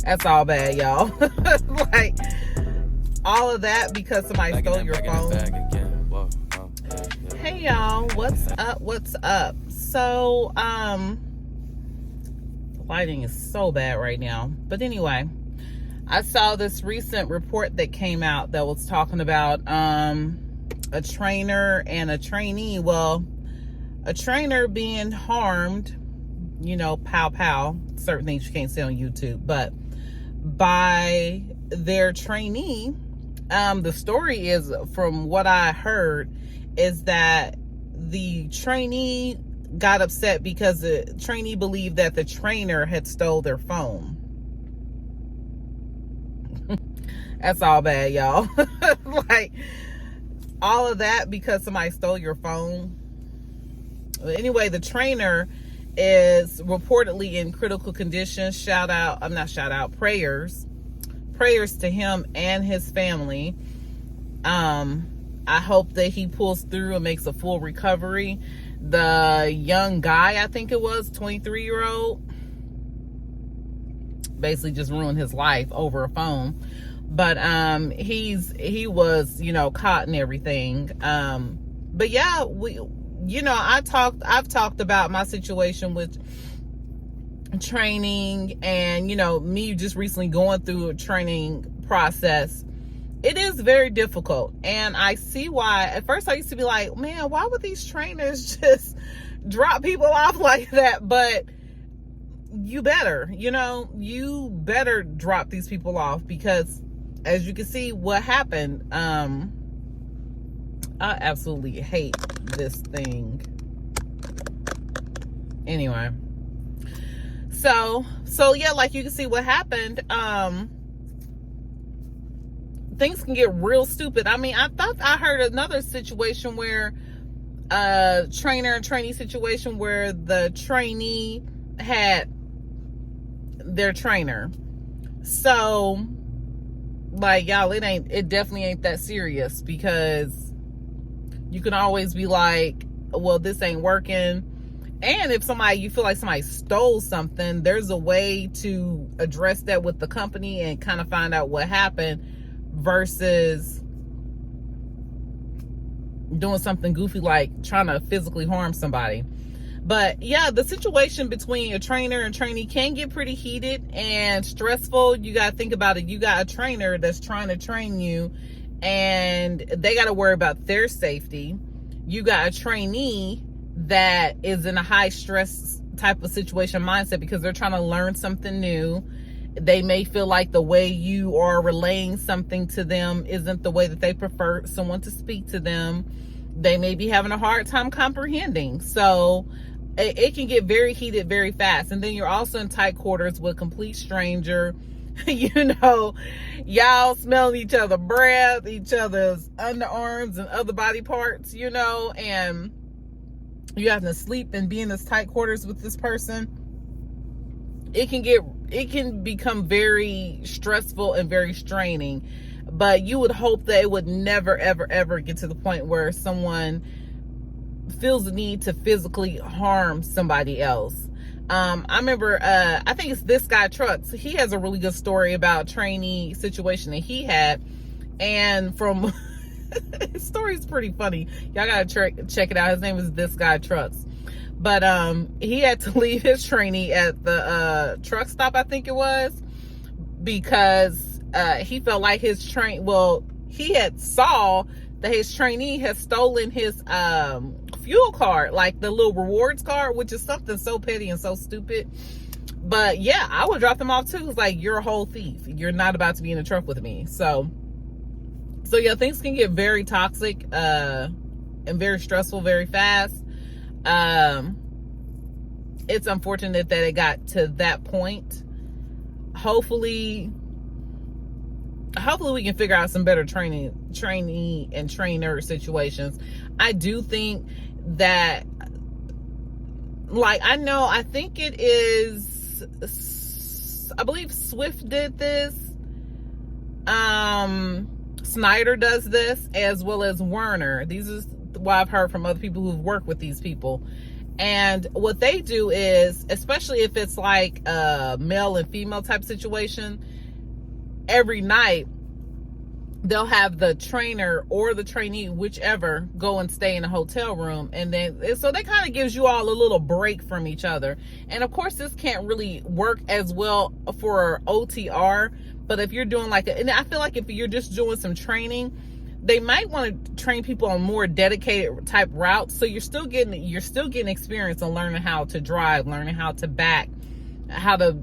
That's all bad, y'all. Like, all of that because somebody stole your phone. Hey, y'all. What's up? What's up? So, the lighting is so bad right now. But anyway, I saw this recent report that came out that was talking about a trainer and a trainee. Well, a trainer being harmed, you know, pow pow, certain things you can't say on YouTube, but by their trainee. The story is, from what I heard, is that the trainee got upset because the trainee believed that the trainer had stole their phone. That's all bad, y'all. Like, all of that because somebody stole your phone. Anyway, the trainer is reportedly in critical condition. Prayers to him and his family. I hope that he pulls through and makes a full recovery. The young guy, I think it was 23-year-old, basically just ruined his life over a phone. But he was, you know, caught and everything. But yeah, I've talked about my situation with training, and me just recently going through a training process. It is very difficult, and I see why. At first I used to be like, man, why would these trainers just drop people off like that? But you better drop these people off, because as you can see what happened. I absolutely hate this thing. Anyway, so yeah, like you can see what happened. Things can get real stupid. I mean, I thought I heard another situation where trainer and trainee situation where the trainee had their trainer. So, like, y'all, it definitely ain't that serious, because you can always be like, well, this ain't working. And if you feel like somebody stole something, there's a way to address that with the company and kind of find out what happened, versus doing something goofy like trying to physically harm somebody. But yeah, the situation between a trainer and trainee can get pretty heated and stressful. You got to think about it. You got a trainer that's trying to train you, and they got to worry about their safety. You got a trainee that is in a high stress type of situation mindset, because they're trying to learn something new. They may feel like the way you are relaying something to them isn't the way that they prefer someone to speak to them. They may be having a hard time comprehending. So it can get very heated very fast. And then you're also in tight quarters with a complete stranger. Y'all smelling each other's breath, each other's underarms and other body parts, and you have to sleep and be in this tight quarters with this person. It can become very stressful and very straining. But you would hope that it would never, ever, ever get to the point where someone feels the need to physically harm somebody else. I remember, I think it's This Guy Trucks. He has a really good story about a trainee situation that he had. And from his story is pretty funny. Y'all gotta check it out. His name is This Guy Trucks. But he had to leave his trainee at the truck stop, I think it was, because he felt like he had saw that his trainee had stolen his fuel card, like the little rewards card, which is something so petty and so stupid. But yeah, I would drop them off too. It's like, you're a whole thief. You're not about to be in a truck with me. So yeah, things can get very toxic and very stressful very fast. It's unfortunate that it got to that point. Hopefully we can figure out some better trainee and trainer situations. I do think that, I think it is, I believe Swift did this. Snyder does this, as well as Werner. These is what I've heard from other people who've worked with these people. And what they do is, especially if it's like a male and female type situation, every night they'll have the trainer or the trainee, whichever, go and stay in a hotel room. And then, so that kind of gives you all a little break from each other. And of course, this can't really work as well for OTR, but if you're doing like, and I feel like if you're just doing some training, they might want to train people on more dedicated type routes. So you're still getting experience on learning how to drive, learning how to back, how to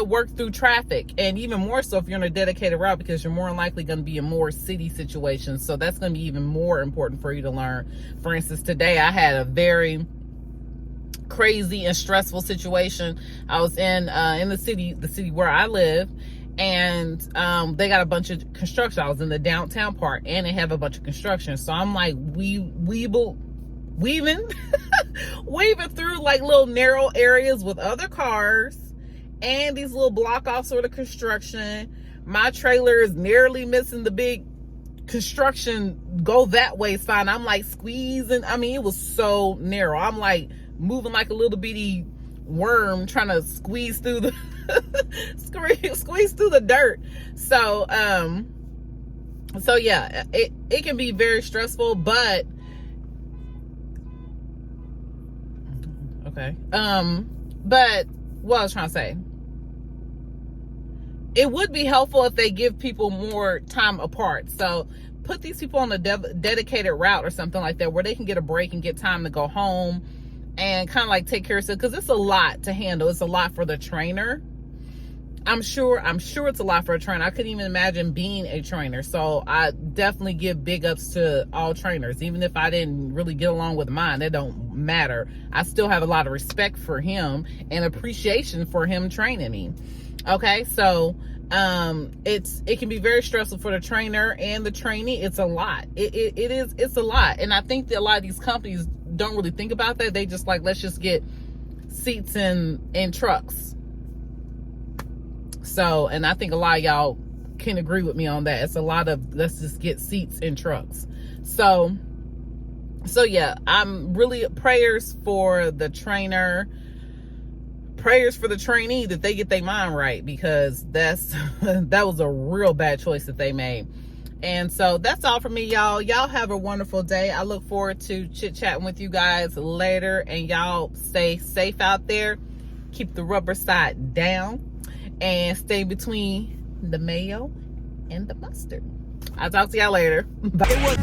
work through traffic, and even more so if you're on a dedicated route, because you're more than likely going to be in more city situations. So that's going to be even more important for you to learn. For instance, today I had a very crazy and stressful situation. I was in the city where I live, and they got a bunch of construction. I was in the downtown part, and they have a bunch of construction. So I'm like weaving weaving through like little narrow areas with other cars and these little block off sort of construction. My trailer is nearly missing the big construction go that way sign. I'm like squeezing. I mean, it was so narrow. I'm like moving like a little bitty worm trying to squeeze through the squeeze through the dirt. So yeah, it can be very stressful, but okay. But what I was trying to say, it would be helpful if they give people more time apart. So put these people on a dedicated route or something like that, where they can get a break and get time to go home and kind of like take care of it, because it's a lot to handle. It's a lot for the trainer. I'm sure it's a lot for a trainer. I couldn't even imagine being a trainer. So I definitely give big ups to all trainers. Even if I didn't really get along with mine, that don't matter. I still have a lot of respect for him and appreciation for him training me. Okay, so it can be very stressful for the trainer and the trainee. It's a lot. It's a lot. And I think that a lot of these companies don't really think about that. They just like, let's just get seats in trucks. So, and I think a lot of y'all can agree with me on that. It's a lot of, let's just get seats in trucks. So yeah, I'm really prayers for the trainer, prayers for the trainee that they get their mind right, because that was a real bad choice that they made. And so that's all for me, y'all. Y'all have a wonderful day. I look forward to chit-chatting with you guys later, and y'all stay safe out there. Keep the rubber side down and stay between the mayo and the mustard. I'll talk to y'all later. Bye.